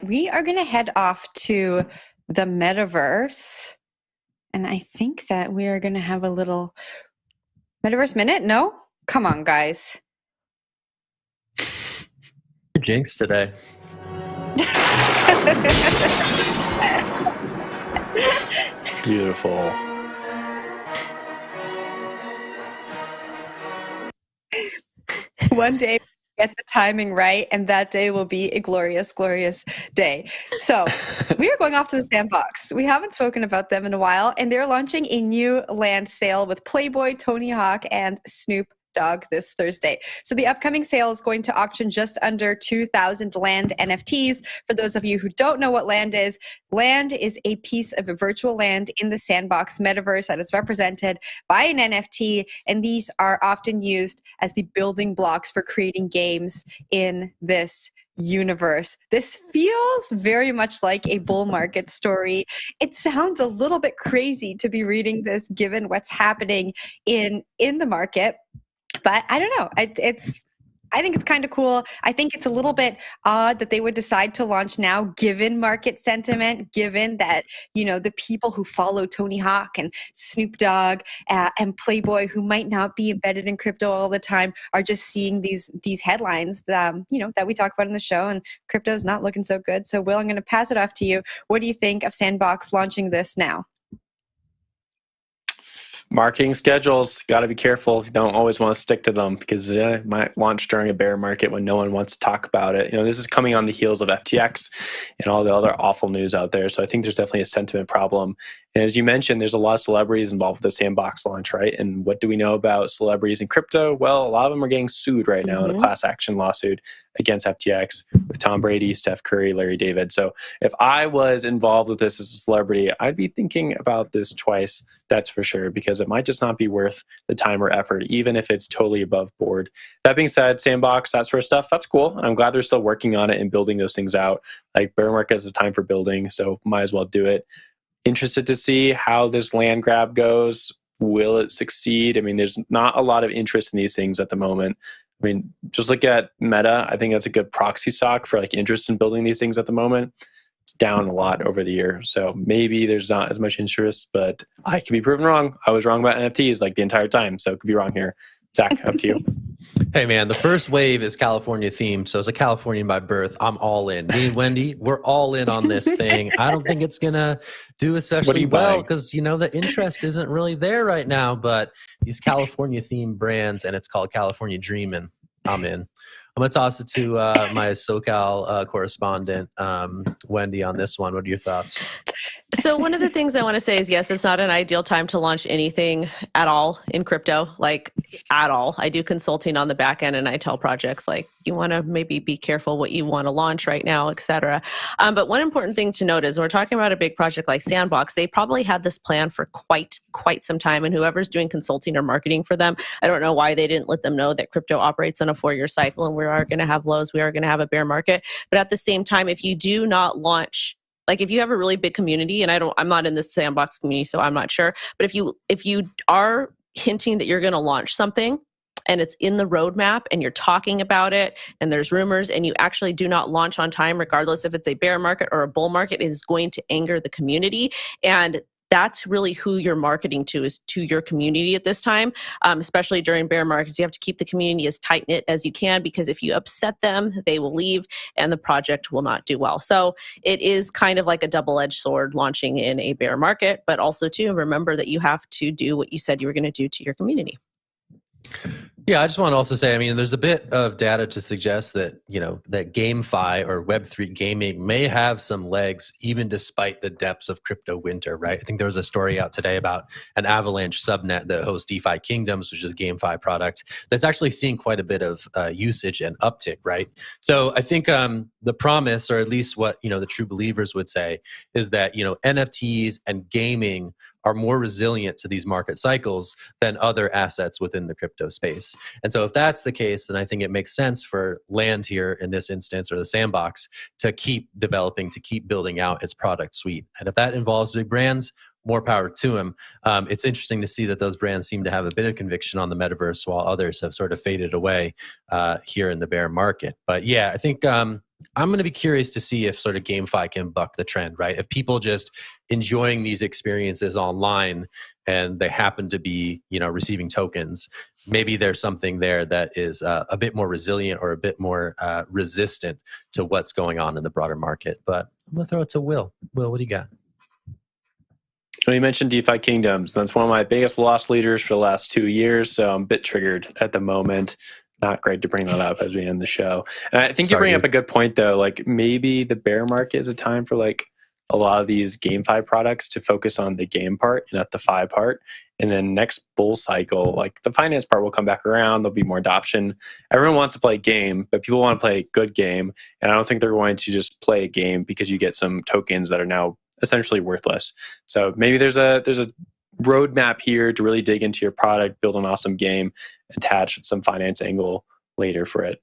we are going to head off to the metaverse. And I think that we are going to have a little metaverse minute. No? Come on, guys. You're jinxed today. Beautiful. One day get the timing right, and that day will be a glorious, glorious day. So we are going off to the Sandbox. We haven't spoken about them in a while, and they're launching a new land sale with Playboy, Tony Hawk, and Snoop Dogg this Thursday. So the upcoming sale is going to auction just under 2,000 land NFTs. For those of you who don't know what land is a piece of a virtual land in the Sandbox metaverse that is represented by an NFT, and these are often used as the building blocks for creating games in this universe. This feels very much like a bull market story. It sounds a little bit crazy to be reading this given what's happening in the market. But I don't know. I think it's kind of cool. I think it's a little bit odd that they would decide to launch now, given market sentiment, given that, the people who follow Tony Hawk and Snoop Dogg and Playboy, who might not be embedded in crypto all the time, are just seeing these headlines that we talk about in the show, and crypto is not looking so good. So, Will, I'm going to pass it off to you. What do you think of Sandbox launching this now? Marketing schedules, got to be careful. You don't always want to stick to them because it might launch during a bear market when no one wants to talk about it. This is coming on the heels of FTX and all the other awful news out there. So I think there's definitely a sentiment problem. And as you mentioned, there's a lot of celebrities involved with the Sandbox launch, right? And what do we know about celebrities in crypto? Well, a lot of them are getting sued right now in a class action lawsuit against FTX with Tom Brady, Steph Curry, Larry David. So if I was involved with this as a celebrity, I'd be thinking about this twice, that's for sure, because it might just not be worth the time or effort, even if it's totally above board. That being said, Sandbox, that sort of stuff, that's cool. And I'm glad they're still working on it and building those things out. Like bear market is a time for building, so might as well do it. Interested to see how this land grab goes. Will it succeed? I mean, there's not a lot of interest in these things at the moment. I mean, just look at Meta. I think that's a good proxy stock for like interest in building these things at the moment. It's down a lot over the year. So maybe there's not as much interest, but I can be proven wrong. I was wrong about NFTs like the entire time. So it could be wrong here. Zach, up to you. Hey, man, the first wave is California themed. So as a Californian by birth, I'm all in. Me and Wendy, we're all in on this thing. I don't think it's going to do especially well because, the interest isn't really there right now. But these California themed brands, and it's called California Dreamin', I'm in. I'm going to toss it to my SoCal correspondent, Wendy, on this one. What are your thoughts? So one of the things I want to say is, yes, it's not an ideal time to launch anything at all in crypto, like at all. I do consulting on the back end, and I tell projects like, you want to maybe be careful what you want to launch right now, et cetera. But one important thing to note is we're talking about a big project like Sandbox. They probably had this plan for quite some time, and whoever's doing consulting or marketing for them, I don't know why they didn't let them know that crypto operates on a 4-year cycle, and we are going to have lows, we are going to have a bear market. But at the same time, if you do not launch, like if you have a really big community, and I'm not in the Sandbox community, so I'm not sure, but if you are hinting that you're going to launch something and it's in the roadmap and you're talking about it and there's rumors and you actually do not launch on time, regardless if it's a bear market or a bull market, it is going to anger the community. And that's really who you're marketing to, is to your community at this time, especially during bear markets. You have to keep the community as tight-knit as you can, because if you upset them, they will leave and the project will not do well. So it is kind of like a double-edged sword launching in a bear market, but also too, remember that you have to do what you said you were going to do to your community. Yeah, I just want to also say, there's a bit of data to suggest that, that GameFi or Web3 gaming may have some legs, even despite the depths of crypto winter, right? I think there was a story out today about an Avalanche subnet that hosts DeFi Kingdoms, which is a GameFi product, that's actually seeing quite a bit of usage and uptick, right? So I think the promise, or at least what, the true believers would say, is that, NFTs and gaming are more resilient to these market cycles than other assets within the crypto space. And so if that's the case, then I think it makes sense for land here in this instance, or the Sandbox, to keep developing, to keep building out its product suite. And if that involves big brands, more power to them. It's interesting to see that those brands seem to have a bit of conviction on the metaverse, while others have sort of faded away here in the bear market. But yeah, I think I'm going to be curious to see if sort of GameFi can buck the trend, right? If people just enjoying these experiences online and they happen to be, receiving tokens, maybe there's something there that is a bit more resilient or a bit more resistant to what's going on in the broader market. But I'm going to throw it to Will. Will, what do you got? Well, you mentioned DeFi Kingdoms. That's one of my biggest loss leaders for the last 2 years, so I'm a bit triggered at the moment. Not great to bring that up as we end the show. And I think you bring up a good point, though. Like, maybe the bear market is a time for like a lot of these GameFi products to focus on the game part and not the fi part. And then next bull cycle, like the finance part will come back around. There'll be more adoption. Everyone wants to play a game, but people want to play a good game. And I don't think they're going to just play a game because you get some tokens that are now essentially worthless. So maybe there's a roadmap here to really dig into your product, build an awesome game, attach some finance angle later for it.